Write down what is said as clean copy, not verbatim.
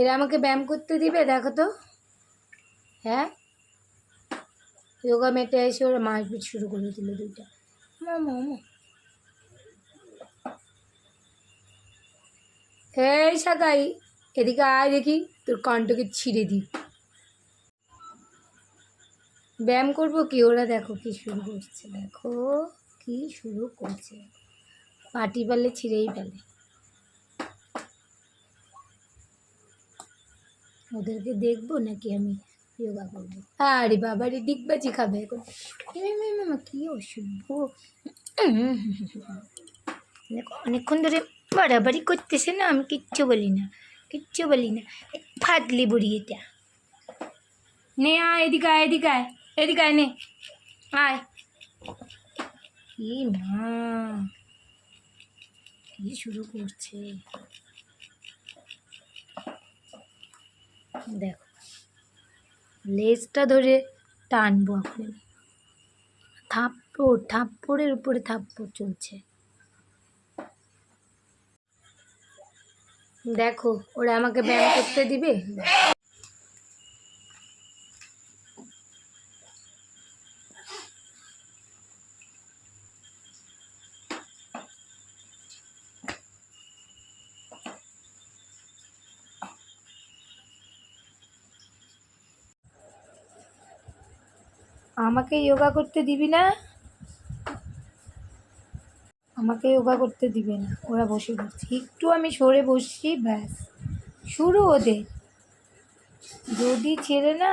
এরা আমাকে ব্যায়াম করতে দিবে? দেখো তো। হ্যাঁ, যোগা ম্যাটে এসে ওরা মারপিট শুরু করে দিল দুইটা। মামা এই সাকাই, এদিকে আয় দেখি, তোর কণ্ঠকে ছিঁড়ে দিই। ব্যায়াম করবো কি, ওরা দেখো কি শুরু করছে, দেখো কি শুরু করছে, পাটি পারলে ছিঁড়েই ফেলে। ওদেরকে দেখবো নাকি আমি যোগা করবো? আরে বাবারে ডিগবাজি খাবে এখন। মামা কি অসভ্য, অনেকক্ষণ ধরে বাড়াবাড়ি করতেছে না, আমি কিচ্ছু বলি না, কিচ্ছু বলি না। ফাটলি বুড়ি এটা। নে আয় এদিকে, আয় এদিকে, আয় এদিকে, আয় নে আয়। কি মা, কি শুরু করছে দেখো, লেজটা ধরে টানবো এখন। থাপ্পড়, থাপ্পড়ের উপরে থাপ্পড় চলছে। দেখো ওরা আমাকে ব্যায়াম করতে দিবে? আমাকে যোগা করতে দিবি না? আমাকে যোগা করতে দিবে না, ওরা বসে পড়ছে। একটু আমি সরে বসছি, ব্যাস শুরু ওদের। যদি ছেড়ে না